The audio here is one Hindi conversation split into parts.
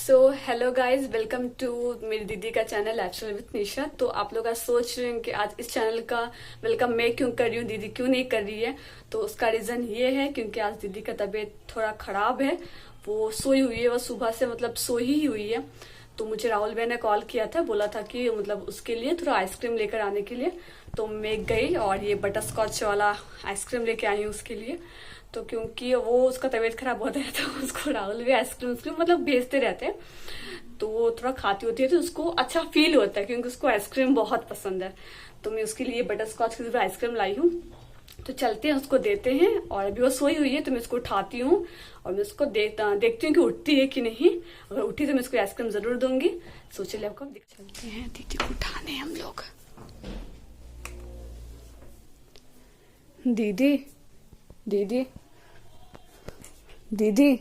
So hello guys, welcome to मेरी दीदी का चैनल लाइफस्टाइल विद निशा। तो आप लोग आज सोच रहे हैं कि आज इस चैनल का वेलकम मैं क्यों कर रही हूँ, दीदी क्यों नहीं कर रही है। तो उसका रीजन ये है क्योंकि आज दीदी का तबीयत थोड़ा खराब है। वो सोई हुई है, वो सुबह से मतलब सोई ही हुई है। तो मुझे राहुल भाई ने कॉल किया था, बोला था कि मतलब उसके लिए थोड़ा आइसक्रीम लेकर आने के लिए। तो मैं गई और ये बटर स्कॉच वाला आइसक्रीम लेके आई हूँ उसके लिए। तो क्योंकि वो उसका तबीयत खराब होता है तो उसको राहुल भी आइसक्रीम मतलब भेजते रहते हैं। तो वो थोड़ा खाती होती है तो उसको अच्छा फील होता है क्योंकि उसको आइसक्रीम बहुत पसंद है। तो मैं उसके लिए बटर स्कॉच की आइसक्रीम लाई हूँ। तो चलते हैं, उसको देते हैं। और अभी वो सोई हुई है तो मैं उसको उठाती हूँ और मैं उसको देखती हूँ कि उठती है कि नहीं। अगर उठी तो मैं उसको आइसक्रीम जरूर दूंगी। सो चलिए आपको चलते हैं दीदी को उठाने हम लोग। दीदी दीदी दीदी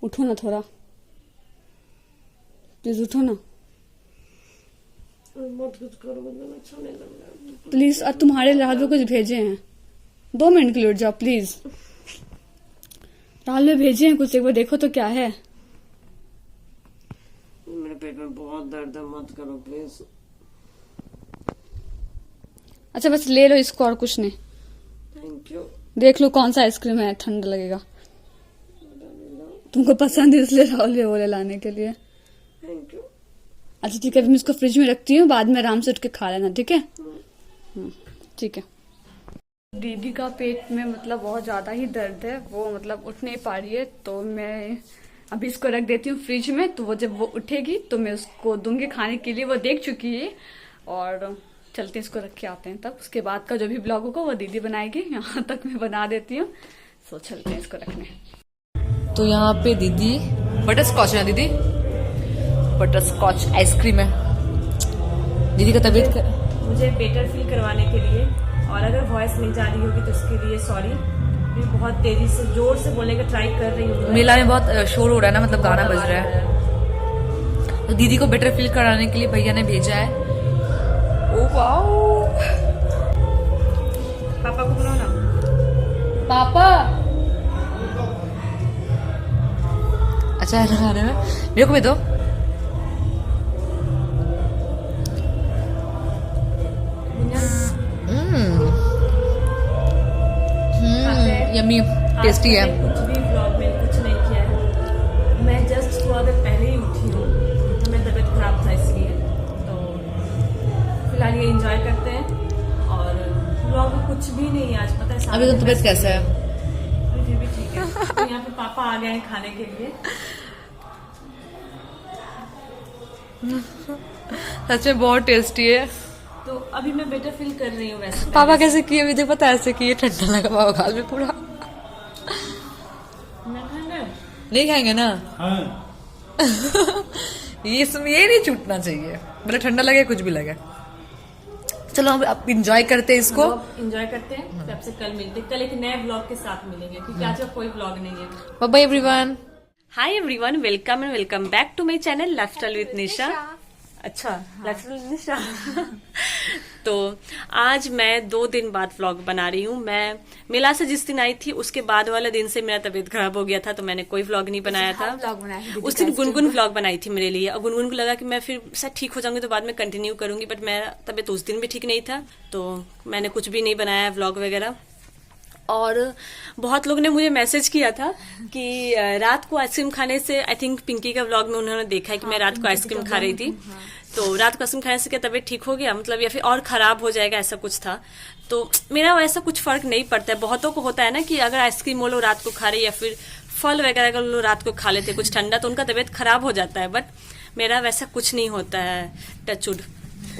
उठो ना, थोड़ा प्लीज उठो ना मत कुछ करो, मुझे अच्छा नहीं लग रहा प्लीज। और तुम्हारे राहुल में कुछ भेजे हैं, 2 मिनट के लिए उठ जाओ प्लीज। राहुल में भेजे हैं कुछ, एक बार देखो तो क्या है। मेरे पेट में बहुत दर्द है, मत करो प्लीज। अच्छा बस ले लो इसको और कुछ नहीं। Thank you. देख लो कौन सा आइसक्रीम है, ठंडा लगेगा। तुमको पसंद है इसलिए राहुल भी बोले लाने के लिए। Thank you. अच्छा ठीक है, मैं इसको फ्रिज में रखती हूँ, बाद में आराम से उठ के खा लेना, ठीक है। ठीक है। दीदी का पेट में मतलब बहुत ज्यादा ही दर्द है, वो मतलब उठ नहीं पा रही है। तो मैं अभी इसको रख देती हूँ फ्रिज में। तो वो जब वो उठेगी तो मैं उसको दूंगी खाने के लिए। वो देख चुकी है। और चलते इसको रख के आते हैं, तब उसके बाद का जो भी ब्लॉग होगा वो दीदी बनाएगी। यहाँ तक मैं बना देती हूँ। सो चलते हैं इसको रखने। तो यहाँ पे दीदी बटर स्कॉच है, दीदी बटर स्कॉच आइसक्रीम है। दीदी का तबीयत मुझे बेटर फील करवाने के लिए, और अगर वॉइस नहीं जा रही होगी तो उसके लिए सॉरी। मैं बहुत तेजी से जोर से बोलने का ट्राई कर रही हूँ। मेला में बहुत शोर हो रहा है ना, मतलब गाना बज रहा है। तो दीदी को बेटर फील कराने के लिए भैया ने भेजा है। ओ वाओ, पापा को बुलाओ ना। पापा अच्छा है ना खाने में, मेरे को भी दो। यम्मी टेस्टी है। कुछ भी व्लॉग में कुछ नहीं किया है। मैं जस्ट थोड़ा देर पहले ही उठी हूँ, तो मेरी तबीयत खराब था इसलिए। तो फिलहाल ये एंजॉय करते हैं। और व्लॉग में कुछ भी नहीं है आज, पता है। अभी तो तबीयत कैसा है? फिर भी ठीक है। तो यहाँ पे पापा आ गए हैं खाने के लिए। सच में बहुत टेस्टी है। तो अभी मैं बेटर फील कर रही हूँ वैसे। पापा कैसे किए अभी देख, पता है ऐसे किए, ठंडा लगा पापा गाल में पूरा। मैं खाऊंगा? नहीं खाएंगे ना। ये नहीं छूटना चाहिए, मतलब ठंडा लगे कुछ भी लगे। चलो हम अब इंजॉय करते हैं इसको। एंजॉय करते हैं। तो आपसे कल मिलते हैं, कल एक नए व्लॉग के साथ मिलेंगे क्योंकि आज का कोई व्लॉग नहीं है। Bye bye everyone. Hi everyone, welcome and welcome back to my channel lifestyle with Nisha. अच्छा, लाइफस्टाइल विद निशा। तो आज मैं 2 दिन बाद व्लॉग बना रही हूँ। मैं मेला से जिस दिन आई थी उसके बाद वाले दिन से मेरा तबीयत खराब हो गया था, तो मैंने कोई व्लॉग नहीं बनाया था। उस दिन गुनगुन व्लॉग बनाई थी मेरे लिए, और गुनगुन को लगा कि मैं फिर शायद ठीक हो जाऊंगी तो बाद में कंटिन्यू करूंगी, बट मेरा तबीयत उस दिन भी ठीक नहीं था, तो मैंने कुछ भी नहीं बनाया व्लॉग वगैरह। और बहुत लोग ने मुझे मैसेज किया था कि रात को आइसक्रीम खाने से, आई थिंक पिंकी का व्लॉग में उन्होंने देखा है कि मैं रात को आइसक्रीम खा रही थी। तो रात को आइसक्रीम खाने से क्या तबीयत ठीक हो गया, मतलब या फिर और खराब हो जाएगा, ऐसा कुछ था। तो मेरा वैसा कुछ फर्क नहीं पड़ता है। बहुतों को होता है ना कि अगर आइसक्रीम वो लोग रात को खा रहे या फिर फल वगैरह अगर लोग रात को खा लेते कुछ ठंडा, तो उनका तबीयत खराब हो जाता है। बट मेरा वैसा कुछ नहीं होता है। टचवुड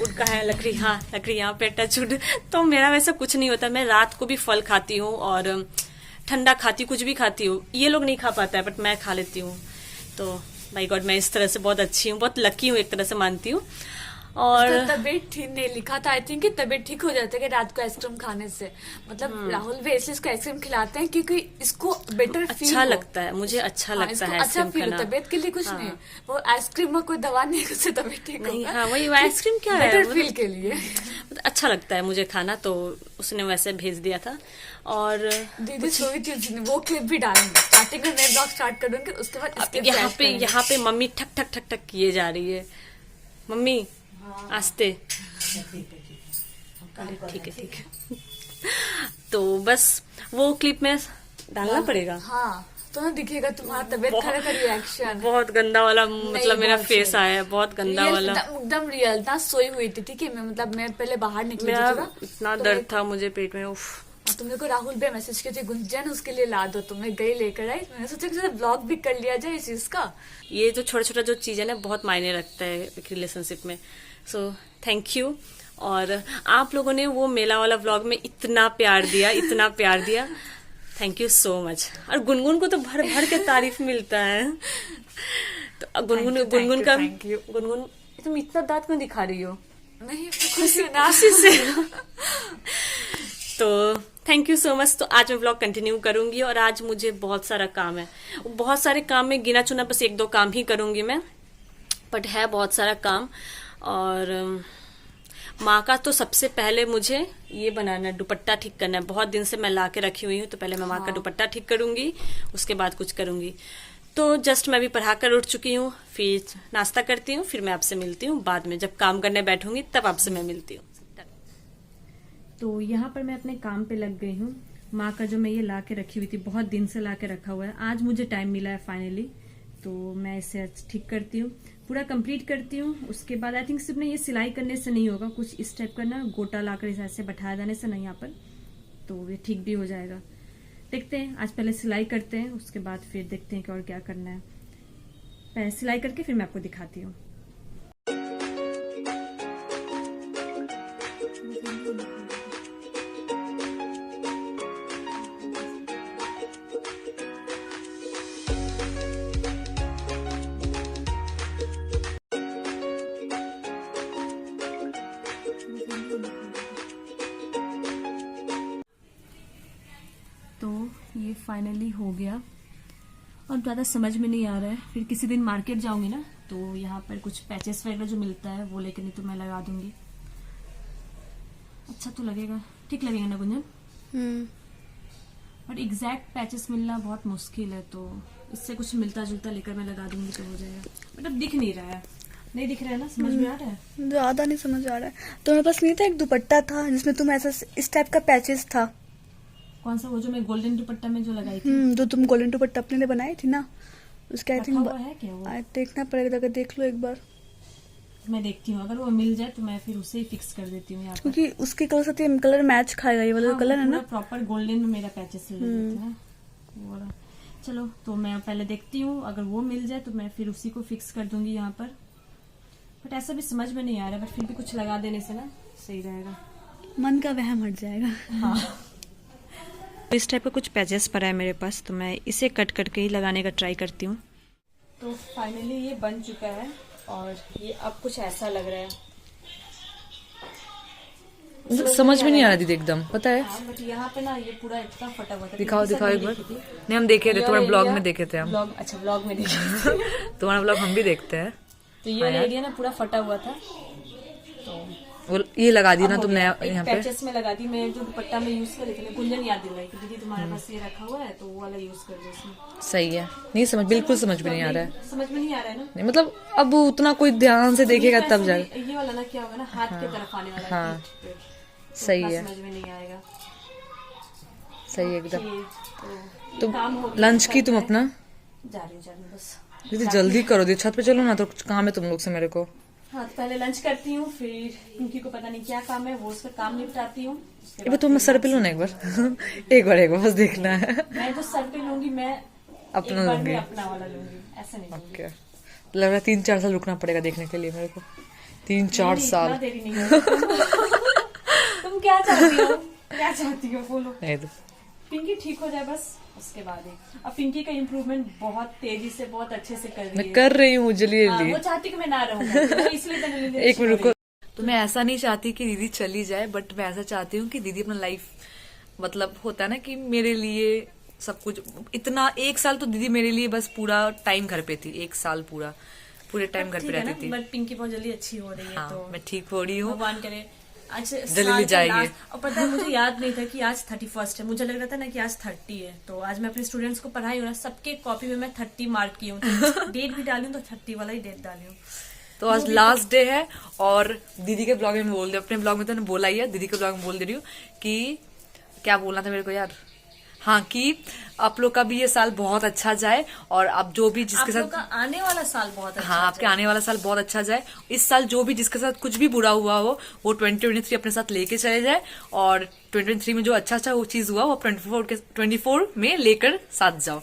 उड का है, लकड़ी, हाँ लकड़ी यहाँ पे टचवुड। तो मेरा वैसा कुछ नहीं होता। मैं रात को भी फल खाती हूँ और ठंडा खाती हूँ, कुछ भी खाती हूँ। ये लोग नहीं खा पाता है बट मैं खा लेती हूँ। तो माय गॉड, मैं इस तरह से बहुत अच्छी हूँ, बहुत लकी हूँ, एक तरह से मानती हूँ। और तबीयत ठीक नहीं लिखा था। आई थिंक कि तबीयत ठीक हो जाता है कि रात को आइसक्रीम खाने से। मतलब राहुल भी इसलिए इसको आइसक्रीम खिलाते हैं क्योंकि इसको बेटर फील अच्छा लगता है, मुझे अच्छा लगता है अच्छा आइसक्रीम फील खाना। तबीयत के लिए कुछ नहीं, वो आइसक्रीम में कोई दवा नहीं है उससे तबीयत ठीक नहीं, होगा। हाँ वही आइसक्रीम क्या है, बेटर फील के लिए अच्छा लगता है मुझे खाना, तो उसने वैसे भेज दिया था। और दीदी सोई थी उस दिन, वो क्लिप भी डालेंगे। स्टार्टिंग में मैं ब्लॉग स्टार्ट करूंगी, उसके बाद इसके यहाँ पे मम्मी ठक ठक ठक ठक किए जा रही है। मम्मी आस्ते, ठीक है तो बस वो क्लिप में डालना पड़ेगा। हाँ तो ना दिखेगा तुम्हारा तबीयत खराब का रिएक्शन। बहुत गंदा वाला मतलब मेरा बहुत फेस सही। आया है, बहुत गंदा वाला। एकदम रियल ना, सोई हुई थी। ठीक है, मैं मतलब मैं पहले बाहर निकली थी मेरा थोड़ा, इतना तो दर्द था मुझे पेट में, उफ। तुमने को राहुल भी मैसेज किए थे गुंजन उसके लिए ला दो, तुम्हें गई लेकर आई। मैंने सोचा कि ब्लॉग भी कर लिया जाए इस चीज का। ये जो छोटा छोटा जो चीज है ना बहुत मायने रखता है एक रिलेशनशिप में। So thank you. और आप लोगों ने वो मेला वाला व्लॉग में इतना प्यार दिया, इतना प्यार दिया, थैंक यू सो मच। और गुनगुन को तो भर भर के तारीफ मिलता है। तो गुनगुन तुम इतना दांत क्यों दिखा रही हो? नहीं खुशी से तो थैंक यू सो मच। तो आज मैं व्लॉग कंटिन्यू करूंगी और आज मुझे बहुत सारा काम है, बहुत सारे काम में गिना चुना बस 1-2 काम ही करूंगी मैं, बट है बहुत सारा काम। और माँ का तो सबसे पहले मुझे ये बनाना है, दुपट्टा ठीक करना है। बहुत दिन से मैं ला के रखी हुई हूँ, तो पहले मैं माँ का दुपट्टा ठीक करूंगी, उसके बाद कुछ करूंगी। तो जस्ट मैं भी पढ़ा कर उठ चुकी हूँ, फिर नाश्ता करती हूँ, फिर मैं आपसे मिलती हूँ बाद में, जब काम करने बैठूंगी तब आपसे मैं मिलती हूँ। तो यहाँ पर मैं अपने काम पे लग गई हूँ। माँ का जो मैं ये ला के रखी हुई थी, बहुत दिन से ला के रखा हुआ है, आज मुझे टाइम मिला है फाइनली, तो मैं इसे आज ठीक करती हूँ, पूरा कंप्लीट करती हूँ। उसके बाद आई थिंक सिर्फ ना ये सिलाई करने से नहीं होगा, कुछ इस टाइप का ना गोटा लाकर इस ऐसे बैठाया जाने से ना यहाँ पर, तो ये ठीक भी हो जाएगा। देखते हैं, आज पहले सिलाई करते हैं, उसके बाद फिर देखते हैं कि और क्या करना है। पहले सिलाई करके फिर मैं आपको दिखाती हूँ। तो ये फाइनली हो गया और ज़्यादा समझ में नहीं आ रहा है। फिर किसी दिन मार्केट जाऊंगी ना, तो यहाँ पर कुछ पैचेस वगैरह जो मिलता है वो लेकर नहीं तो मैं लगा दूंगी। अच्छा तो लगेगा, ठीक लगेगा ना गुंजन? बट एग्जैक्ट पैचेस मिलना बहुत मुश्किल है, तो इससे कुछ मिलता जुलता लेकर मैं लगा दूंगी तो हो जाएगा। बट अब दिख नहीं रहा है, नहीं दिख रहा है ना, समझ में आ रहा है? ज्यादा नहीं समझ आ रहा है। तुम्हारे पास नहीं था एक दुपट्टा था जिसमें तुम ऐसा इस टाइप का पैचेस था? कौन सा? वो जो मैं गोल्डन दुपट्टा में जो लगाई थी, जो तुम गोल्डन दुपट्टा अपने लिए बनाई थी ना, उसके आई रखा थिंक हुआ है क्या वो? देखना पड़ेगा, अगर देख लो एक बार। मैं देखती हूँ, अगर वो मिल जाए तो मैं फिर उसे ही फिक्स कर देती हूँ यहाँ पर। क्योंकि उसके कलर से कलर मैच खाएगा, ये वाला कलर है ना। प्रॉपर गोल्डन में मेरा पैचेस लग जाता है वो वाला। चलो तो मैं पहले देखती हूँ, अगर वो मिल जाए तो मैं फिर उसी को फिक्स कर दूंगी यहाँ पर। बट ऐसा भी समझ में नहीं आ रहा, बट फिर भी कुछ लगा देने से ना सही रहेगा, मन का वहम हट जाएगा। हाँ। इस टाइप का कुछ पैचेस पड़ा है मेरे पास, तो मैं इसे कट करके ही लगाने का ट्राई करती हूँ। तो फाइनली ये बन चुका है और ये अब कुछ ऐसा लग रहा है। समझ में नहीं आ रहा दीदी एकदम, पता है? हाँ, बट यहाँ पे ना ये पूरा इतना फटा हुआ था। दिखाओ दिखाओ एक बार। नहीं, हम देखे थे तुम्हारे ब्लॉग में, देखे थे हम। ब्लॉग, अच्छा ब्लॉग में देखे तुम्हारा ब्लॉग हम भी देखते हैं। तो ये एरिया ना पूरा फटा हुआ था, तो वो ये लगा दी ना तुमने एक यहाँ पे? पैचेस में लगा दी। मैं जो दुपट्टा में यूज कर रही थी, गुंजन याद दिलाई कि दीदी तुम्हारे पास ये रखा हुआ है तो वो वाला यूज कर दो इसमें। सही है। नहीं समझ, बिल्कुल समझ में नहीं आ रहा है। समझ में नहीं आ रहा है ना? नहीं मतलब अब उतना कोई ध्यान से देखेगा तब जाएगा। ये वाला ना क्या होगा ना, हाथ के तरफ आने वाला है। हाँ, पीठ पे, तो सही उतना है। समझ में नहीं आएगा। सही है एकदम। तो तुम काम हो गया, लंच की तुम अपना? जा रही हूँ बस। दीदी जल्दी करो दी, छत पे चलो ना, तो कुछ काम है तुम लोग से मेरे को। हाँ तो पहले लंच करती हूँ, फिर पिंकी को पता नहीं क्या काम है, वो उसका काम निपटाती हूँ। एक बार तुम सर पे लो ना एक बार। एक बार बस देखना है। मैं जो सर पे लूंगी मैं अपना एक बार लूंगी। में अपना वाला लूंगी, ऐसा नहीं लूंगी। ओके, लग रहा है 3-4 साल रुकना पड़ेगा देखने के लिए मेरे को। 3-4 साल। इतना देरी नहीं होगा। तुम क्या चाहती हो, क्या चाहती हो बोलो? नहीं तो पिंकी ठीक हो जाए बस, उसके बाद ही। अब पिंकी का इम्प्रूवमेंट बहुत तेजी से, बहुत अच्छे से कर रही है। मैं कर रही हूँ, जल्दी हाँ, जल्दी। वो चाहती कि मैं ना रहूँ, इसलिए एक मिनट रुको। तो मैं ऐसा नहीं चाहती कि दीदी चली जाए, बट मैं ऐसा चाहती हूँ कि दीदी अपना लाइफ, मतलब होता है ना कि मेरे लिए सब कुछ, इतना 1 साल तो दीदी मेरे लिए बस पूरा टाइम घर पे थी, 1 साल पूरे टाइम घर पे रहती थी। बट पिंकी बहुत जल्दी अच्छी हो रही है, हाँ, तो मैं ठीक हो रही हूँ, भगवान करे आज जल्दी साल का जाएंगे। last- और पता है मुझे याद नहीं था कि आज 31 है, मुझे लग रहा था ना कि आज 30 है। तो आज मैं अपने स्टूडेंट्स को पढ़ाई हो रहा, सबके कॉपी में मैं 30 मार्क की हूँ, तो डेट भी डाली हूँ तो 30 वाला ही डेट डाली हूँ। तो आज लास्ट डे है। और दीदी के ब्लॉग में बोल दे, अपने ब्लॉग में तो मैंने बोला ही है, दीदी के ब्लॉग में बोल दे रही हूँ कि क्या बोलना था मेरे को यार, हाँ, कि आप लोग का भी ये साल बहुत अच्छा जाए, और आप जो भी जिसके आप लोग साथ, का आने वाला साल बहुत अच्छा हाँ, आपके आने वाला साल बहुत अच्छा जाए। इस साल जो भी जिसके साथ कुछ भी बुरा हुआ हो वो 2023 अपने साथ लेके चले जाए, और 2023 में जो अच्छा वो चीज हुआ वो 24 में लेकर साथ जाओ।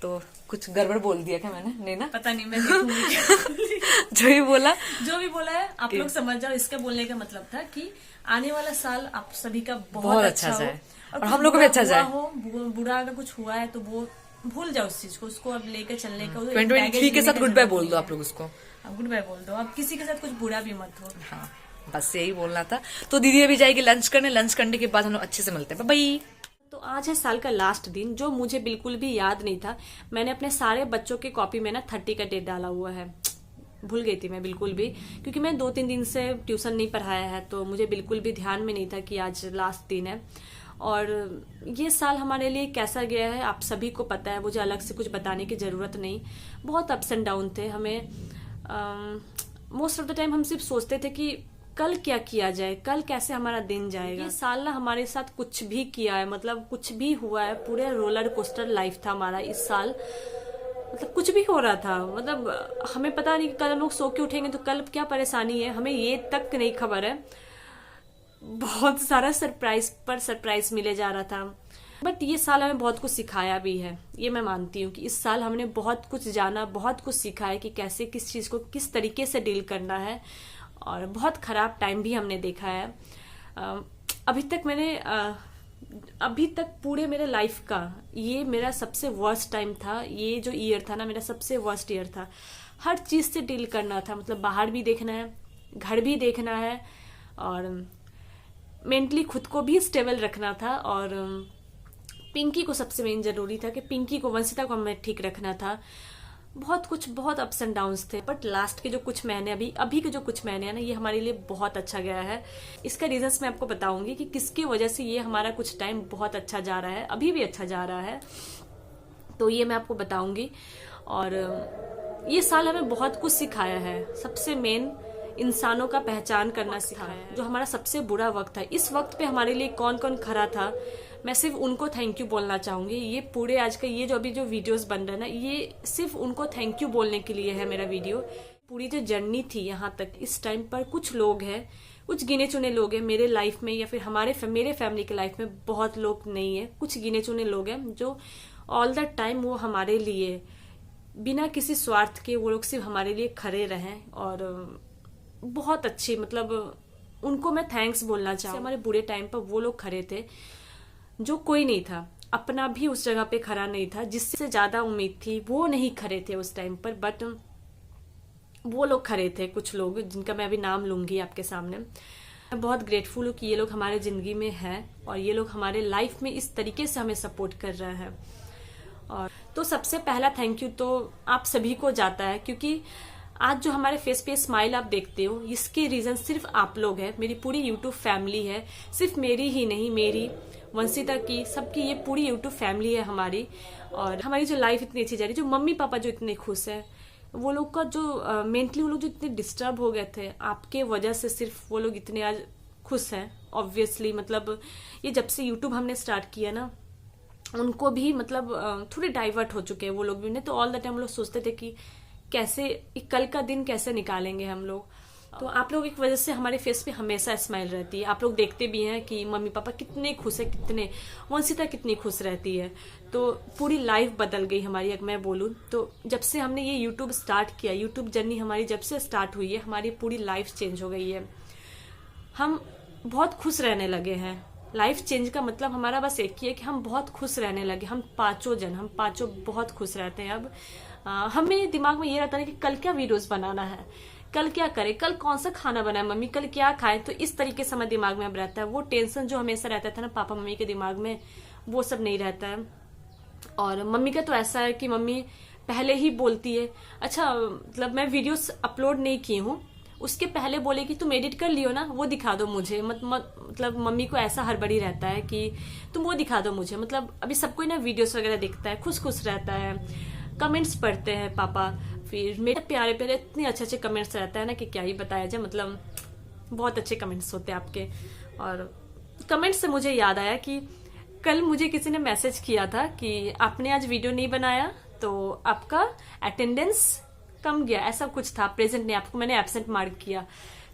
तो कुछ गड़बड़ बोल दिया क्या मैंने? नहीं ना, पता नहीं, मैं देखूंगी। जो भी बोला जो भी बोला है आप लोग समझ जाओ, इसका बोलने का मतलब था कि आने वाला साल आप सभी का बहुत बहुत अच्छा अच्छा हो, जाए, और कुछ हम लोग को भी बुरा अच्छा हुआ जाए। हो, बुरा अगर कुछ हुआ है तो वो भूल जाओ उस चीज को, उसको अब लेकर चलने का 2023 के साथ गुड बाय बोल दो आप लोग उसको। गुड बाय बोल दो, अब किसी के साथ कुछ बुरा भी मत हो। हाँ, बस यही बोलना था। तो दीदी अभी जाएगी लंच करने, लंच करने के बाद हम लोग अच्छे से मिलते हैं। बाय। तो आज है साल का लास्ट दिन, जो मुझे बिल्कुल भी याद नहीं था। मैंने अपने सारे बच्चों के कॉपी में ना 30 का डेट डाला हुआ है, भूल गई थी मैं बिल्कुल भी, क्योंकि मैं 2-3 दिन से ट्यूशन नहीं पढ़ाया है, तो मुझे बिल्कुल भी ध्यान में नहीं था कि आज लास्ट दिन है। और ये साल हमारे लिए कैसा गया है आप सभी को पता है, मुझे अलग से कुछ बताने की जरूरत नहीं। बहुत अप्स एंड डाउन थे, हमें मोस्ट ऑफ द टाइम हम सिर्फ सोचते थे कि कल क्या किया जाए, कल कैसे हमारा दिन जाएगा। ये साल ना हमारे साथ कुछ भी किया है, मतलब कुछ भी हुआ है, पूरे रोलर कोस्टर लाइफ था हमारा इस साल। मतलब कुछ भी हो रहा था, मतलब हमें पता नहीं कि कल हम लोग सो के उठेंगे तो कल क्या परेशानी है, हमें ये तक नहीं खबर है। बहुत सारा सरप्राइज पर सरप्राइज मिले जा रहा था। बट ये साल हमें बहुत कुछ सिखाया भी है, ये मैं मानती हूँ कि इस साल हमने बहुत कुछ जाना, बहुत कुछ सीखा है कि कैसे किस चीज को किस तरीके से डील करना है। और बहुत खराब टाइम भी हमने देखा है। अभी तक पूरे मेरे लाइफ का ये मेरा सबसे वर्स्ट टाइम था। ये जो ईयर था ना, मेरा सबसे वर्स्ट ईयर था। हर चीज से डील करना था, मतलब बाहर भी देखना है, घर भी देखना है, और मेंटली खुद को भी स्टेबल रखना था। और पिंकी को सबसे मेन जरूरी था कि पिंकी को, वंशिता को हमें ठीक रखना था। बहुत कुछ, बहुत अप्स एंड डाउन्स थे। बट लास्ट के जो कुछ महीने, अभी के जो कुछ महीने हैं ना, ये हमारे लिए बहुत अच्छा गया है। इसका रीजंस मैं आपको बताऊंगी कि किसकी वजह से ये हमारा कुछ टाइम बहुत अच्छा जा रहा है, अभी भी अच्छा जा रहा है, तो ये मैं आपको बताऊंगी। और ये साल हमें बहुत कुछ सिखाया है। सबसे मेन इंसानों का पहचान करना सिखाया है। जो हमारा सबसे बुरा वक्त था, इस वक्त पे हमारे लिए कौन कौन खड़ा था, मैं सिर्फ उनको थैंक यू बोलना चाहूंगी। ये पूरे आज का ये जो अभी जो वीडियोस बन रहा है ना, ये सिर्फ उनको थैंक यू बोलने के लिए है मेरा वीडियो। पूरी जो जर्नी थी यहाँ तक, इस टाइम पर कुछ लोग हैं, कुछ गिने चुने लोग हैं मेरे लाइफ में, या फिर मेरे फैमिली के लाइफ में बहुत लोग नहीं है, कुछ गिने चुने लोग हैं जो ऑल द टाइम वो हमारे लिए बिना किसी स्वार्थ के वो लोग सिर्फ हमारे लिए खड़े रहें। और बहुत अच्छी, मतलब उनको मैं थैंक्स बोलना चाहूँ। हमारे बुरे टाइम पर वो लोग खड़े थे जो कोई नहीं था, अपना भी उस जगह पे खड़ा नहीं था, जिससे ज्यादा उम्मीद थी वो नहीं खड़े थे उस टाइम पर। बट वो लोग खड़े थे, कुछ लोग जिनका मैं अभी नाम लूंगी आपके सामने। मैं बहुत ग्रेटफुल हूँ कि ये लोग हमारे जिंदगी में हैं, और ये लोग हमारे लाइफ में इस तरीके से हमें सपोर्ट कर रहे हैं। और तो सबसे पहला थैंक यू तो आप सभी को जाता है, क्योंकि आज जो हमारे फेस पे स्माइल आप देखते हो, इसके रीजन सिर्फ आप लोग हैं, मेरी पूरी यूट्यूब फैमिली है। सिर्फ मेरी ही नहीं, मेरी, वंशिता की, सबकी, ये पूरी यूट्यूब फैमिली है हमारी। और हमारी जो लाइफ इतनी अच्छी जा रही है, जो मम्मी पापा जो इतने खुश हैं, वो लोग का जो मेंटली वो लोग जो इतने डिस्टर्ब हो गए थे आपके वजह से, सिर्फ वो लोग इतने आज खुश हैं। ऑब्वियसली, मतलब ये जब से यूट्यूब हमने स्टार्ट किया ना, उनको भी मतलब थोड़े डाइवर्ट हो चुके हैं वो लोग भी। नहीं तो ऑल द टाइम लोग सोचते थे कि कैसे कल का दिन कैसे निकालेंगे हम लोग। तो आप लोग एक वजह से हमारे फेस पे हमेशा स्माइल रहती है। आप लोग देखते भी हैं कि मम्मी पापा कितने खुश है, कितने, वंशिता कितनी खुश रहती है। तो पूरी लाइफ बदल गई हमारी, अगर मैं बोलूँ तो। जब से हमने ये यूट्यूब स्टार्ट किया, यूट्यूब जर्नी हमारी जब से स्टार्ट हुई है, हमारी पूरी लाइफ चेंज हो गई है। हम बहुत खुश रहने लगे हैं। लाइफ चेंज का मतलब हमारा बस एक ही है कि हम बहुत खुश रहने लगे। हम पांचों बहुत खुश रहते हैं अब। हमें दिमाग में ये रहता है कि कल क्या वीडियोस बनाना है, कल क्या करे, कल कौन सा खाना बनाए मम्मी, कल क्या खाए। तो इस तरीके से हमारे दिमाग में अब रहता है। वो टेंशन जो हमेशा रहता था ना पापा मम्मी के दिमाग में, वो सब नहीं रहता है। और मम्मी का तो ऐसा है कि मम्मी पहले ही बोलती है, अच्छा मतलब मैं वीडियोस अपलोड नहीं की हूँ, उसके पहले बोले कि तुम एडिट कर लियो ना, वो दिखा दो मुझे। मतलब मम्मी को ऐसा हड़बड़ी रहता है कि तुम वो दिखा दो मुझे। मतलब अभी सबको ना वीडियोस वगैरह दिखता है, खुश खुश रहता है, कमेंट्स पढ़ते हैं पापा, फिर मेरे प्यारे प्यारे इतने अच्छे अच्छे कमेंट्स रहता है ना कि क्या ही बताया जाए। मतलब बहुत अच्छे कमेंट्स होते हैं आपके। और कमेंट्स से मुझे याद आया कि कल मुझे किसी ने मैसेज किया था कि आपने आज वीडियो नहीं बनाया तो आपका अटेंडेंस कम गया, ऐसा कुछ था, प्रेजेंट नहीं, आपको मैंने एब्सेंट मार्क किया।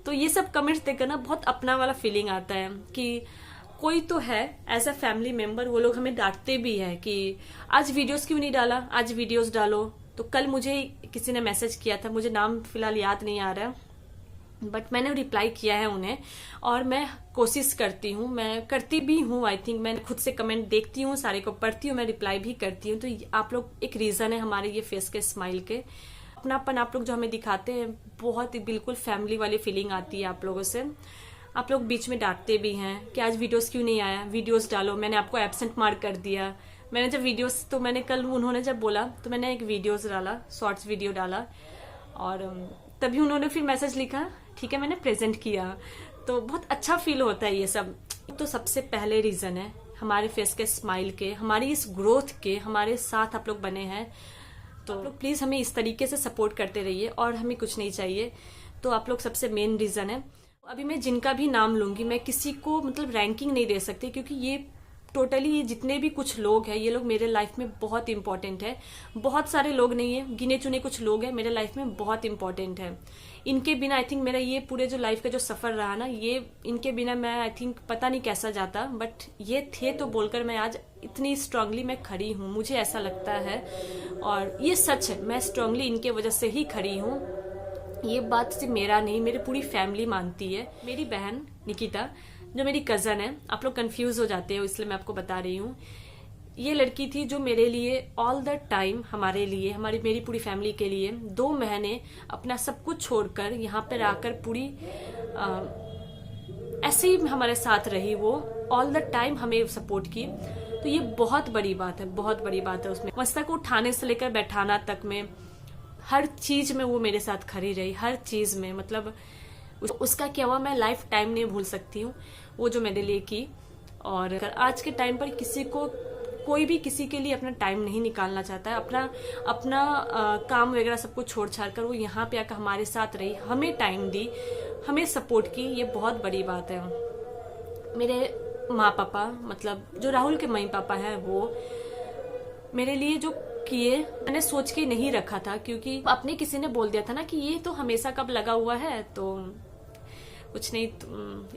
तो ये सब कमेंट्स देखकर ना बहुत अपना वाला फीलिंग आता है कि कोई तो है एज अ फैमिली मेंबर। वो लोग हमें डांटते भी है कि आज वीडियोस क्यों नहीं डाला, आज वीडियोस डालो। तो कल मुझे किसी ने मैसेज किया था, मुझे नाम फिलहाल याद नहीं आ रहा है, बट मैंने रिप्लाई किया है उन्हें। और मैं कोशिश करती हूँ, मैं करती भी हूँ, आई थिंक मैं खुद से कमेंट देखती हूँ, सारे को पढ़ती हूँ, मैं रिप्लाई भी करती हूँ। तो आप लोग एक रीजन है हमारे ये फेस के स्माइल के, अपनापन आप लोग जो हमें दिखाते हैं, बहुत ही बिल्कुल फैमिली वाली फीलिंग आती है आप लोगों से। आप लोग बीच में डांटते भी हैं कि आज वीडियोस क्यों नहीं आया, वीडियोस डालो, मैंने आपको एब्सेंट मार्क कर दिया। मैंने जब वीडियोस, तो मैंने कल उन्होंने जब बोला तो मैंने एक वीडियोस डाला, शॉर्ट्स वीडियो डाला, और तभी उन्होंने फिर मैसेज लिखा ठीक है मैंने प्रेजेंट किया। तो बहुत अच्छा फील होता है ये सब। तो सबसे पहले रीजन है हमारे फेस के स्माइल के, हमारी इस ग्रोथ के, हमारे साथ आप लोग बने हैं। तो आप लोग प्लीज हमें इस तरीके से सपोर्ट करते रहिए, और हमें कुछ नहीं चाहिए। तो आप लोग सबसे मेन रीजन है। अभी मैं जिनका भी नाम लूंगी, मैं किसी को मतलब रैंकिंग नहीं दे सकती, क्योंकि ये टोटली ये जितने भी कुछ लोग हैं, ये लोग मेरे लाइफ में बहुत इंपॉर्टेंट है। बहुत सारे लोग नहीं है, गिने चुने कुछ लोग हैं मेरे लाइफ में बहुत इंपॉर्टेंट है। इनके बिना आई थिंक मेरा ये पूरे जो लाइफ का जो सफर रहा ना, ये इनके बिना मैं आई थिंक पता नहीं कैसा जाता। बट ये थे तो बोलकर मैं आज इतनी स्ट्रांगली मैं खड़ी हूँ, मुझे ऐसा लगता है। और ये सच है, मैं स्ट्रांगली इनके वजह से ही खड़ी हूँ। ये बात सिर्फ मेरा नहीं, मेरी पूरी फैमिली मानती है। मेरी बहन निकिता जो मेरी कजन है, आप लोग कंफ्यूज हो जाते हो इसलिए मैं आपको बता रही हूँ, ये लड़की थी जो मेरे लिए ऑल द टाइम, हमारे लिए, मेरी पूरी फैमिली के लिए 2 महीने अपना सब कुछ छोड़कर यहाँ पर आकर पूरी ऐसे ही हमारे साथ रही। वो ऑल द टाइम हमें सपोर्ट की। तो ये बहुत बड़ी बात है, बहुत बड़ी बात है। उसमें मस्ता को उठाने से लेकर बैठाना तक में, हर चीज में वो मेरे साथ खड़ी रही, हर चीज में। मतलब उसका क्या हुआ मैं लाइफ टाइम नहीं भूल सकती हूँ, वो जो मेरे लिए की। और आज के टाइम पर कोई भी किसी के लिए अपना टाइम नहीं निकालना चाहता है, अपना काम वगैरह सब कुछ छोड़ छाड़ कर वो यहाँ पे आकर हमारे साथ रही, हमें टाइम दी, हमें सपोर्ट की। ये बहुत बड़ी बात है। मेरे माँ पापा, मतलब जो राहुल के मम्मी पापा हैं, वो मेरे लिए जो किए मैंने सोच के नहीं रखा था, क्योंकि अपने किसी ने बोल दिया था ना कि ये तो हमेशा कब लगा हुआ है, तो कुछ नहीं,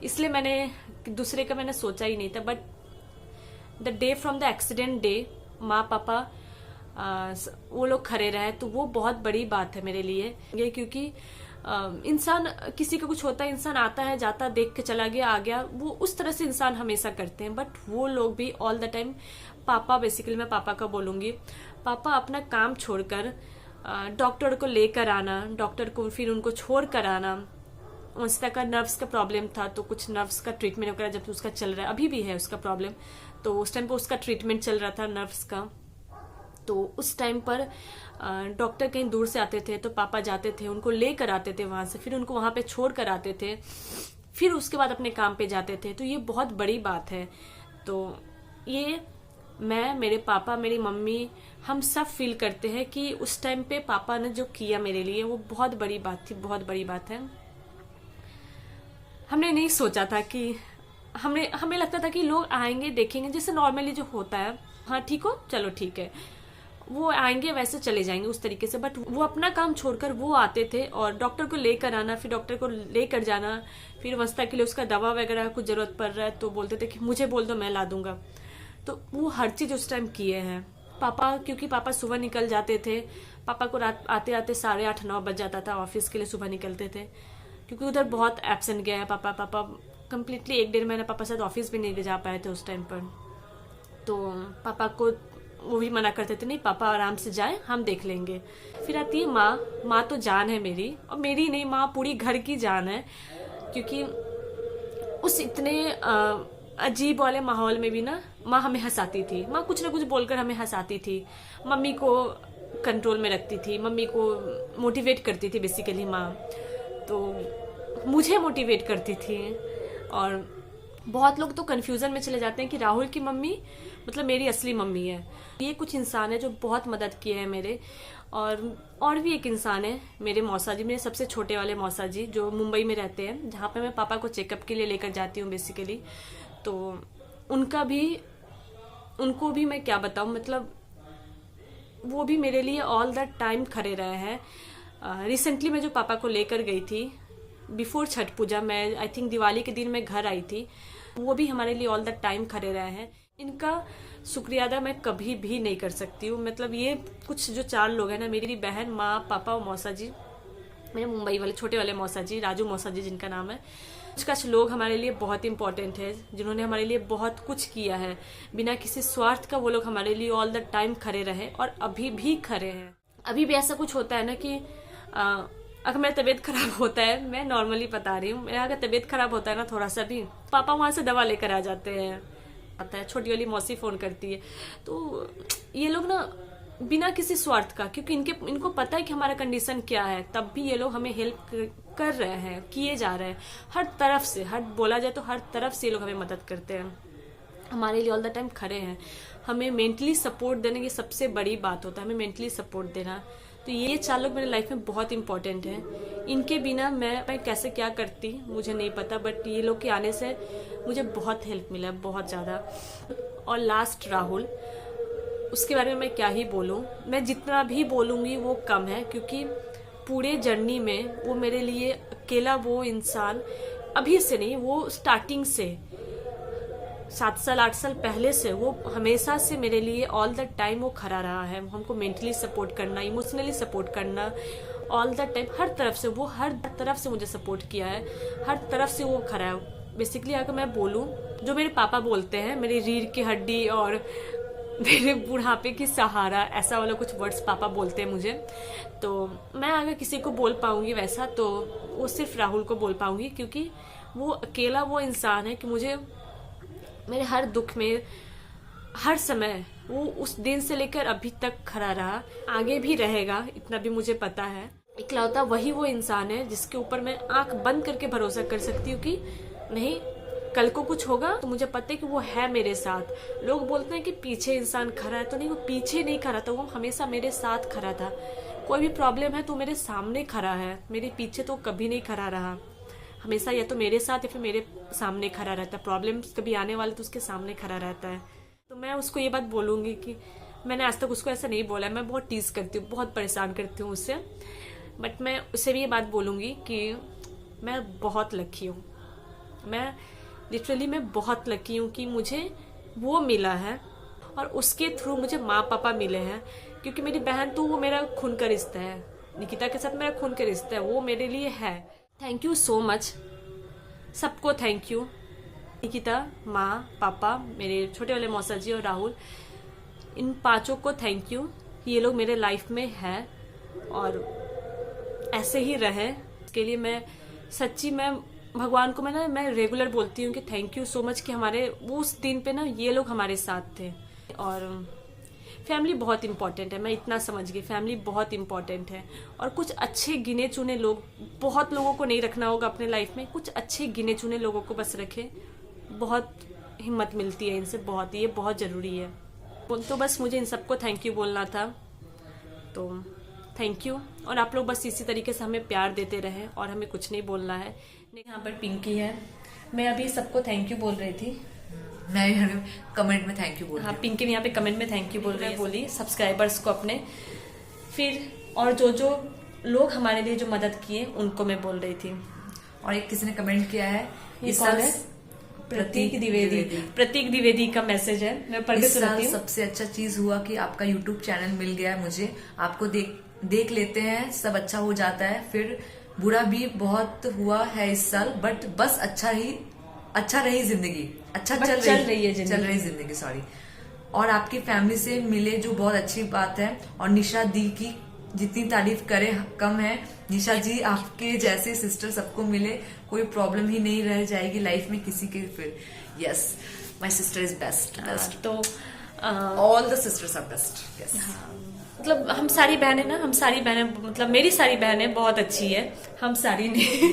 इसलिए मैंने दूसरे का मैंने सोचा ही नहीं था। But the day from the accident day माँ पापा वो लोग खड़े रहे, तो वो बहुत बड़ी बात है मेरे लिए। ये क्योंकि इंसान, किसी का कुछ होता है, इंसान आता है जाता, देख के चला गया, आ गया, वो उस तरह से इंसान हमेशा करते हैं। बट वो लोग भी ऑल द टाइम, पापा, बेसिकली मैं पापा का बोलूंगी, पापा अपना काम छोड़कर डॉक्टर को लेकर आना, डॉक्टर को फिर उनको छोड़ कर आना। उस तक का नर्व्स का प्रॉब्लम था, तो कुछ नर्व्स का ट्रीटमेंट वगैरह जब उसका चल रहा है, अभी भी है उसका प्रॉब्लम, तो उस टाइम पर उसका ट्रीटमेंट चल रहा था नर्व्स का। तो उस टाइम पर डॉक्टर कहीं दूर से आते थे, तो पापा जाते थे, उनको लेकर आते थे वहां से, फिर उनको वहां पे छोड़ कर आते थे, फिर उसके बाद अपने काम पे जाते थे। तो ये बहुत बड़ी बात है। तो ये मैं, मेरे पापा, मेरी मम्मी, हम सब फील करते हैं कि उस टाइम पे पापा ने जो किया मेरे लिए, वो बहुत बड़ी बात थी, बहुत बड़ी बात है। हमने नहीं सोचा था कि हमें लगता था कि लोग आएंगे, देखेंगे, जैसे नॉर्मली जो होता है, हाँ ठीक हो, चलो ठीक है, वो आएंगे वैसे चले जाएंगे उस तरीके से। बट वो अपना काम छोड़कर वो आते थे, और डॉक्टर को लेकर आना, फिर डॉक्टर को लेकर जाना, फिर वस्ता के लिए उसका दवा वगैरह कुछ जरूरत पड़ रहा है तो बोलते थे कि मुझे बोल दो, मैं ला दूंगा। तो वो हर चीज उस टाइम किए हैं पापा, क्योंकि पापा सुबह निकल जाते थे, पापा को रात आते आते 8:30-9 बज जाता था, ऑफिस के लिए सुबह निकलते थे, क्योंकि उधर बहुत एब्सेंट गया है पापा कंप्लीटली 1-1.5 महीना पापा साथ ऑफिस भी नहीं जा पाए थे उस टाइम पर। तो पापा को वो भी मना करते थे, नहीं पापा आराम से जाए, हम देख लेंगे। फिर आती है माँ। माँ तो जान है मेरी, और मेरी नहीं, माँ पूरी घर की जान है। क्योंकि उस इतने अजीब वाले माहौल में भी ना माँ हमें हंसाती थी। माँ कुछ ना कुछ बोलकर हमें हंसाती थी, मम्मी को कंट्रोल में रखती थी, मम्मी को मोटिवेट करती थी। बेसिकली माँ तो मुझे मोटिवेट करती थी। और बहुत लोग तो कंफ्यूजन में चले जाते हैं कि राहुल की मम्मी मतलब मेरी असली मम्मी है। ये कुछ इंसान है जो बहुत मदद किए हैं मेरे। और भी एक इंसान है, मेरे मौसा जी, मेरे सबसे छोटे वाले मौसा जी, जो मुंबई में रहते हैं, जहाँ पे मैं पापा को चेकअप के लिए लेकर जाती हूँ बेसिकली। तो उनको भी मैं क्या बताऊँ, मतलब वो भी मेरे लिए ऑल द टाइम खड़े रहे हैं। रिसेंटली मैं जो पापा को लेकर गई थी बिफोर छठ पूजा, मैं आई थिंक दिवाली के दिन मैं घर आई थी, वो भी हमारे लिए ऑल द टाइम खड़े रहे हैं। इनका शुक्रिया अदा मैं कभी भी नहीं कर सकती हूँ। मतलब ये कुछ जो 4 लोग हैं ना, मेरी बहन, माँ, पापा और मौसा जी, मेरे मुंबई वाले छोटे वाले मौसा जी, राजू मौसा जी जिनका नाम है, कुछ लोग हमारे लिए बहुत इंपॉर्टेंट है, जिन्होंने हमारे लिए बहुत कुछ किया है। बिना किसी स्वार्थ का वो लोग हमारे लिए ऑल द टाइम खड़े रहे और अभी भी खड़े हैं। अभी भी ऐसा कुछ होता है ना कि अगर मेरा तबीयत खराब होता है, मैं नॉर्मली बता रही हूँ, मेरा अगर तबीयत खराब होता है ना थोड़ा सा भी, पापा वहां से दवा लेकर आ जाते हैं। पता है, छोटी वाली मौसी फोन करती है। तो ये लोग ना बिना किसी स्वार्थ का, क्योंकि इनको पता है कि हमारा कंडीशन क्या है, तब भी ये लोग हमें हेल्प कर रहे हैं, किए जा रहे हैं हर तरफ से। बोला जाए तो हर तरफ से ये लोग हमें मदद करते हैं, हमारे लिए ऑल द टाइम खड़े हैं। हमें मेंटली सपोर्ट देना ये सबसे बड़ी बात होता है, हमें मेंटली सपोर्ट देना। तो ये 4 लोग मेरे लाइफ में बहुत इंपॉर्टेंट हैं। इनके बिना मैं कैसे क्या करती मुझे नहीं पता, बट ये लोग के आने से मुझे बहुत हेल्प मिला है, बहुत ज़्यादा। और लास्ट राहुल, उसके बारे में मैं क्या ही बोलूँ, मैं जितना भी बोलूँगी वो कम है, क्योंकि पूरे जर्नी में वो मेरे लिए अकेला वो इंसान, अभी से नहीं, वो स्टार्टिंग से 7 साल 8 साल पहले से वो हमेशा से मेरे लिए ऑल द टाइम वो खड़ा रहा है। हमको मेंटली सपोर्ट करना, इमोशनली सपोर्ट करना, ऑल द टाइम हर तरफ से वो हर तरफ से मुझे सपोर्ट किया है, हर तरफ से वो खड़ा है। बेसिकली अगर मैं बोलूँ, जो मेरे पापा बोलते हैं, मेरी रीढ़ की हड्डी और मेरे बुढ़ापे की सहारा, ऐसा वाला कुछ वर्ड्स पापा बोलते हैं मुझे। तो मैं अगर किसी को बोल पाऊंगी वैसा, तो वो सिर्फ राहुल को बोल पाऊंगी, क्योंकि वो अकेला वो इंसान है कि मुझे मेरे हर दुख में, हर समय, वो उस दिन से लेकर अभी तक खड़ा रहा, आगे भी रहेगा, इतना भी मुझे पता है। इकलौता वही वो इंसान है जिसके ऊपर मैं आंख बंद करके भरोसा कर सकती हूँ कि नहीं, कल को कुछ होगा तो मुझे पता है कि वो है मेरे साथ। लोग बोलते हैं कि पीछे इंसान खड़ा है, तो नहीं, वो पीछे नहीं खड़ा था, वो हमेशा मेरे साथ खड़ा था। कोई भी प्रॉब्लम है तो मेरे सामने खड़ा है, मेरे पीछे तो कभी नहीं खड़ा रहा। हमेशा या तो मेरे साथ या फिर मेरे सामने खड़ा रहता है। प्रॉब्लम्स कभी आने वाले तो उसके सामने खड़ा रहता है। तो मैं उसको ये बात बोलूंगी कि मैंने आज तक उसको ऐसा नहीं बोला है, मैं बहुत टीज करती हूँ, बहुत परेशान करती हूँ उससे, बट मैं उससे भी ये बात बोलूंगी कि मैं बहुत लकी हूँ। मैं लिटरली मैं बहुत लकी हूँ कि मुझे वो मिला है, और उसके थ्रू मुझे माँ पापा मिले हैं। क्योंकि मेरी बहन तो वो मेरा खून का रिश्ता है, निकिता के साथ मेरा खून का रिश्ता है, वो मेरे लिए है। थैंक यू सो मच सबको, थैंक यू। निकिता, माँ, पापा, मेरे छोटे वाले मौसा जी और राहुल, इन 5 को थैंक यू। ये लोग मेरे लाइफ में है और ऐसे ही रहे। इसके लिए मैं सच्ची, मैं भगवान को मैं रेगुलर बोलती हूँ कि थैंक यू सो मच कि हमारे वो उस दिन पे ना ये लोग हमारे साथ थे। और फैमिली बहुत इंपॉर्टेंट है, मैं इतना समझ गई, फैमिली बहुत इंपॉर्टेंट है। और कुछ अच्छे गिने चुने लोग, बहुत लोगों को नहीं रखना होगा अपने लाइफ में, कुछ अच्छे गिने चुने लोगों को बस रखे, बहुत हिम्मत मिलती है इनसे, बहुत, ये बहुत जरूरी है। तो बस मुझे इन सबको थैंक यू बोलना था, तो थैंक यू। और आप लोग बस इसी तरीके से हमें प्यार देते रहे, और हमें कुछ नहीं बोलना है। यहाँ पर पिंकी है, मैं अभी सबको थैंक यू बोल रही थी, मैं कमेंट में थैंक यू बोल रही हाँ, पिंकी ने यहाँ पे कमेंट में थैंक यू बोल रही है, बोली सब्सक्राइबर्स को अपने, फिर और जो लोग हमारे लिए जो मदद किए उनको मैं बोल रही थी। और एक किसी ने कमेंट किया है, इस साल प्रतीक द्विवेदी का मैसेज है, मैं पढ़ के सुनाती हूँ। सबसे अच्छा चीज हुआ कि आपका यूट्यूब चैनल मिल गया है मुझे, आपको देख लेते हैं, सब अच्छा हो जाता है। फिर बुरा भी बहुत हुआ है इस साल, बट बस अच्छा रही जिंदगी, चल रही जिंदगी, सॉरी। और आपकी फैमिली से मिले जो बहुत अच्छी बात है। और निशा दी की जितनी तारीफ करे कम है। निशा जी आपके जैसे सिस्टर सबको मिले, कोई प्रॉब्लम ही नहीं रह जाएगी लाइफ में किसी के। फिर yes, my sister is best. तो all the sisters are best. Yes, मतलब हम सारी बहनें ना, हम सारी बहनें, मतलब मेरी सारी बहनें बहुत अच्छी है। हम सारी नहीं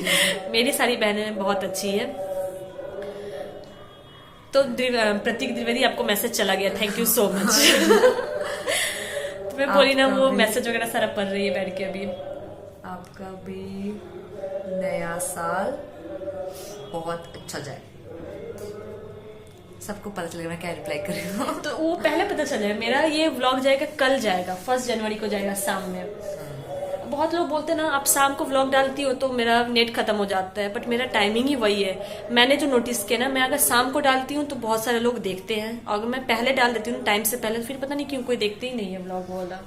मेरी सारी बहनें बहुत अच्छी है। तो प्रतीक द्विवेदी आपको मैसेज चला गया, थैंक यू सो मच। तो मैं बोली ना, वो मैसेज वगैरह सारा पढ़ रही है बैठ के अभी। आपका भी नया साल बहुत अच्छा जाए। सबको पता चलेगा मैं क्या रिप्लाई कर रही हूँ। तो वो पहले पता चलेगा। मेरा ये व्लॉग जाएगा कल, जाएगा 1 जनवरी को जाएगा शाम में। बहुत लोग बोलते हैं ना, आप शाम को व्लॉग डालती हो तो मेरा नेट खत्म हो जाता है, बट मेरा टाइमिंग ही वही है। मैंने जो नोटिस किया ना, मैं अगर शाम को डालती हूँ तो बहुत सारे लोग देखते हैं, और अगर मैं पहले डाल देती हूँ टाइम से पहले, फिर पता नहीं क्यों कोई देखते ही नहीं है व्लॉग वाला।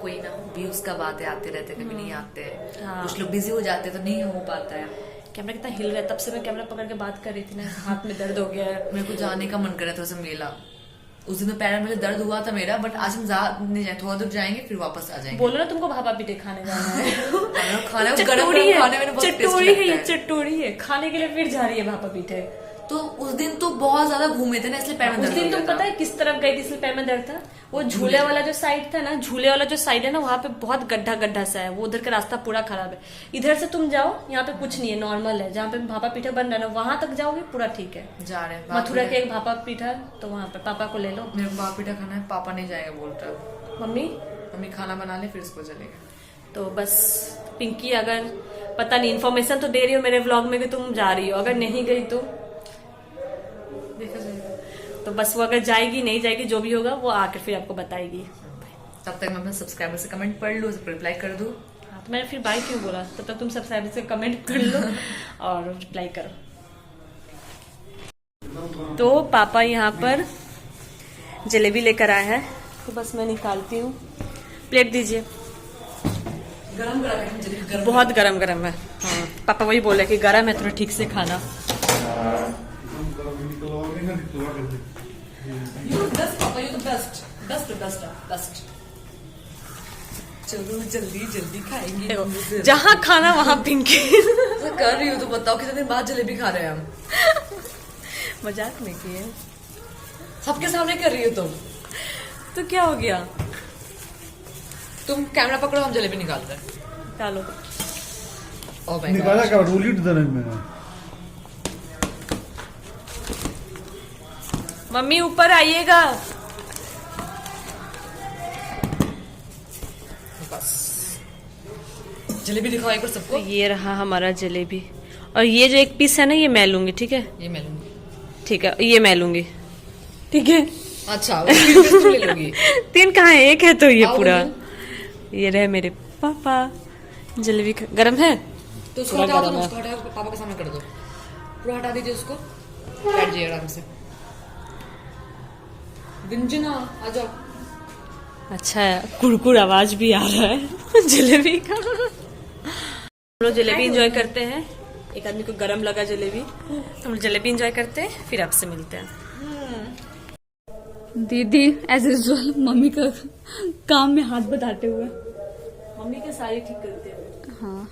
कोई ना, व्यूज का बात है, आते रहते कभी नहीं आते हैं। हाँ। कुछ लोग बिजी हो जाते हैं तो नहीं हो पाता है। कैमरा कितना हिल रहा है, तब से मैं कैमरा पकड़ के बात कर रही थी ना, हाथ में दर्द हो गया है। मेरे को जाने का मन कर रहा था उसे मेला। उस दिन तो पैर में दर्द हुआ था मेरा, बट आज हम नहीं जाए, थोड़ा दूर जाएंगे फिर वापस आ जाएंगे। बोलो ना तुमको भापा पीठे खाने जाना है। खाना चटोरी है, खाने में बहुत टेस्टी चटोरी है, लगता ये चटोरी है, खाने के लिए फिर जा रही है भापा पीठे। तो उस दिन तो बहुत ज्यादा घूमे थे ना, इसलिए पैर में उस दर्द दिन हो तुम गया पता है किस तरफ गई थी इसलिए पैर में दर्द था? वो झूले वाला जो साइड था ना, झूले वाला जो साइड है ना, वहाँ पे बहुत गड्ढा गड्ढा सा है, वो उधर का रास्ता पूरा खराब है। इधर से तुम जाओ, यहाँ पे कुछ नहीं है, नॉर्मल है। जहाँ पे भापा पीठा बन रहा है ना, वहां तक जाओगे पूरा ठीक है। जा रहे हैं मथुरा के एक भापा पीठा, तो वहाँ पे पापा को ले लो। मेरे को भापा पीठा खाना है, पापा नहीं जाएगा बोलता। मम्मी खाना बना ले फिर उसको चलेगा। तो बस पिंकी, अगर पता नहीं इन्फॉर्मेशन तो दे रही हो मेरे व्लॉग में कि तुम जा रही हो, अगर नहीं गई तो देखा जाएगा। तो बस वो अगर जाएगी नहीं जाएगी जो भी होगा वो आकर फिर आपको बताएगी। तब तक मैं अपने सब्सक्राइबर से कमेंट पढ़ लूँ, रिप्लाई कर दूँ। हाँ, तो मैंने फिर बाय क्यों बोला? तब तक तुम सब्सक्राइबर से कमेंट कर लो और रिप्लाई करो। तो पापा यहाँ पर जलेबी लेकर आए हैं, तो बस मैं निकालती हूँ। प्लेट दीजिए। गरम गरम बहुत गरम गरम है। हाँ, पापा वही बोले कि गरम है, थोड़ा ठीक से खाना। चलो जल्दी जल्दी खाएंगे। जहाँ खाना वहाँ पिंकी। कर रही हूँ तो बताओ कितने दिन बाद जलेबी खा रहे हैं हम। मजाक में किए, सबके सामने कर रही हो तुम। तो क्या हो गया? तुम कैमरा पकड़ो, हम जलेबी निकालते हैं। डालो। Oh my निकाला God. क्या रोली उधर मैंने। मम्मी ऊपर आइएगा। बस जलेबी दिखाओ एक बार सबको। ये रहा हमारा जलेबी, और ये जो एक पीस है ना, ये मैं लूंगी, ठीक है? ये मैं लूंगी। ठीक है, ये मैं लूंगी, ठीक है? अच्छा, वो तीन पीस तुम ले लोगी। 3 कहाँ है, 1 है तो ये आओ पूरा। बोलो। ये रहे मेरे पापा। जलेबी गरम है तो उसको पूरा हटा दो गरम ना, है। उसको हटा पापा के सामने कर दो। पूरा हटा दीजिए उसको, बैठ जाइए आराम से। गुंजना आ जाओ। अच्छा है, कुड़कुड़ आवाज भी आ रहा है जलेबी का। हम लोग जलेबी एंजॉय करते हैं। एक आदमी को गरम लगा जलेबी, तो हम लोग जलेबी एंजॉय करते हैं, फिर आपसे मिलते हैं। दीदी एज यूजुअल मम्मी का काम में हाथ बताते हुए। मम्मी के साड़ी ठीक करते हैं। हाँ,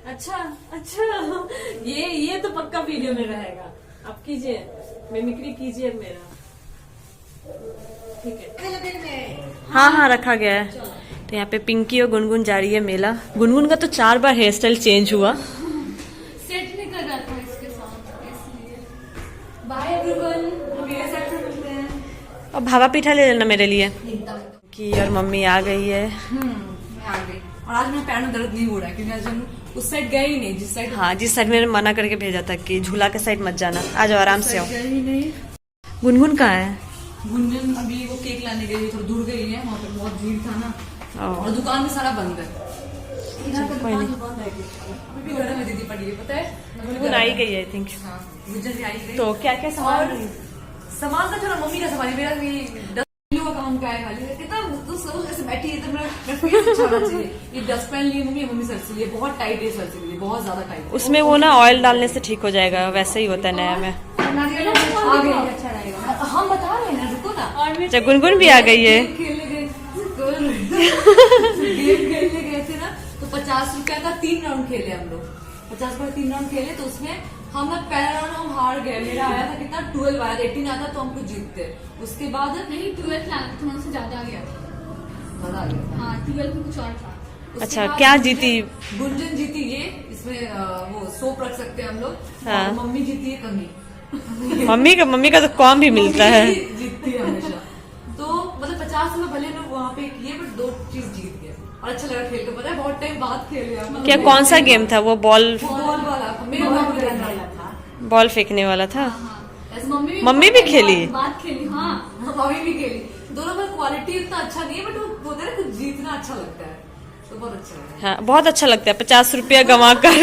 अच्छा अच्छा, ये तो पक्का वीडियो में रहेगा। आप कीजिए, मिमिक्री कीजिए मेरा, ठीक है? हाँ हाँ, रखा गया है। तो यहाँ पे पिंकी और गुनगुन जा रही है मेला। गुनगुन का तो 4 बार हेयर स्टाइल चेंज हुआ। सेट नहीं कर रहा था इसके साथ, इसलिए। बाय एवरीवन, अगले सेट में मिलते हैं। और भावा पीठा ले लेना मेरे लिए। की और मम्मी आ गई है। मैं आ गई, और आज मेरे पैर में दर्द नहीं हो रहा है क्योंकि आज हम उस साइड गए ही नहीं, जिस साइड हाँ, जिस साइड मैंने मना करके भेजा था कि झूला के साइड मत जाना, आ जाओ आराम से आओ। गए ही नहीं। गुनगुन कहाँ है? गुंजन अभी वो केक लाने गई, थोड़ा दूर गई है, वहाँ पे बहुत भीड़ था ना, और दुकान भी सारा बंद है। इधर पे दुकान बंद है, अभी भी घर में दीदी पड़ी है, पता है? गुनगुन आई गई है, आई थिंक। हाँ, गुंजन भी आई गई। तो क्या क्या सामान? सामान का जो ना मम्मी का सामान है, मेरा भी 10 किलो का काम का है खाली। कितना तो सब ऐसे बैठी है तो मेरा फेस अच्छा होना चाहिए। ये डस्टबिन लिए मम्मी सर से लिए, बहुत टाइट है सर से लिए, बहुत ज्यादा टाइट। उसमें वो ना ऑयल डालने से ठीक हो जाएगा, वैसे ही होता है नया में। हम बता रहे हैं ना, रुको ना। अच्छा गुनगुन भी आ गई है। खेलने गए गेम खेलने गए थे ना, तो 50 रुपया का 3 राउंड खेले हम लोग। 50 रुपया 3 राउंड खेले, तो उसमें हम लोग पहला राउंड हम हार गए। मेरा आया था कितना 12 आया था, 18 आता तो हम कुछ जीतते। उसके बाद नहीं 12 थोड़ा सा ज्यादा आ गया था। मजा आ गया था। हाँ 12 में कुछ और था। उसके अच्छा, बाद क्या गुंजन- जीती? गुंजन जीती ये, इसमें वो सोप रख सकते हैं हम लोग। हाँ। और मम्मी जीती है कंघी। मम्मी का तो कॉम भी मिलता है। मम्मी ही जीतती है हमेशा। तो मतलब 50 रुपए भले लोग वहाँ पे किए, बट 2 चीज जीत गए और अच्छा लगा खेल के। पता है बहुत टाइम बाद खेले हम। क्या कौन सा गेम था वो? बॉल बॉल वाला मेरे था। बॉल फेंकने वाला था। ऐसे मम्मी मम्मी भी खेली? बात खेली हाँ। मम्मी भी खेली। दोनों का क्वालिटी उतना अच्छा नहीं है, बट वो बोलते हैं ना कुछ जीतना अच्छा लगता है, तो बहुत अच्छा लगा। हाँ बहुत अच्छा लगता है। 50 रुपया गंवा कर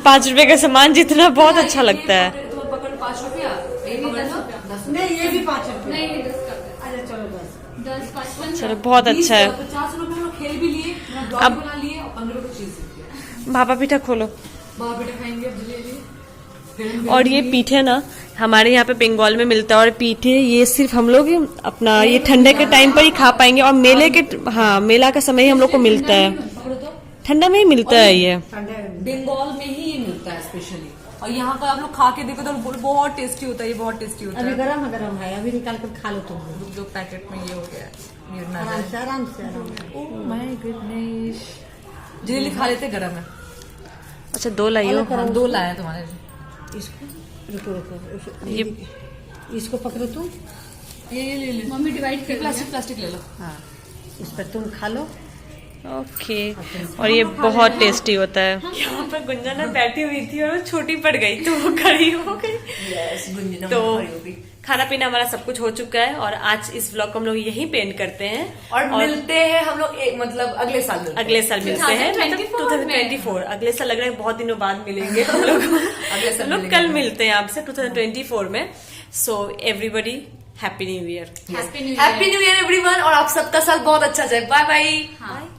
5 रुपए का सामान जीतना बहुत अच्छा लगता है। तुम पकड़ 5 रुपया, एक पकड़ लो 10 नहीं ये भी 5 रुपये। नहीं ये 10 का अच्छा चलो 10। 10 55 चलो बहुत अच्छा है। 50 रुपए हम लोग खेल भी लिए, ब्लॉग अब- बना लिए और 15 रुपए चीज जीत गया। भापा पीठा खोलो। बाबा बेटा खाएंगे अब जलेबी। और ये पीठे ना हमारे यहाँ पे बंगाल में मिलता है, और पीठे ये सिर्फ हम लोग अपना ये ठंडे के टाइम पर ही खा पाएंगे, और मेले के हाँ मेला का समय ही हम लोग को मिलता है। पकड़ो तो। ठंडा में ही मिलता है ये। बंगाल में ही ये मिलता है स्पेशली, और यहाँ का आप लोग खा के देखो तो बहुत टेस्टी होता है। ये बहुत टेस्टी होता अभी है। गरम है, अभी निकाल कर खा लो तुम लोग। जो पैकेट में ये हो गया है, गिरना आराम है। से आराम से आराम से। Oh my goodness. जल्दी खा लेते, गरम है। अच्छा 2 लाइयो। हाँ, 2 लाया तुम्हारे लिए। इसको रुको रुको ये इसको पकड़ो तुम। ये ले मम्मी डिवाइड कर प्लास्टिक ले लो। हाँ इस पर तुम खा लो। ओके। और ये बहुत टेस्टी होता है। यहाँ पर गुंजना बैठी हुई थी और वो छोटी पड़ गई तो वो खड़ी हो गई। तो खाना पीना हमारा सब कुछ हो चुका है, और आज इस व्लॉग को हम लोग यहीं पेंड करते हैं। और मिलते हैं हम लोग मतलब अगले साल मिलते हैं। अगले साल मिलते हैं, 2024 2024। अगले साल लग रहा है बहुत दिनों बाद मिलेंगे हम लोग। अगले साल हम लोग मिलेंगे। कल मिलते हैं आपसे 2024 में। So everybody happy new year. Happy new happy new year everyone, और आप सबका साल बहुत अच्छा जाए। Bye bye. हाँ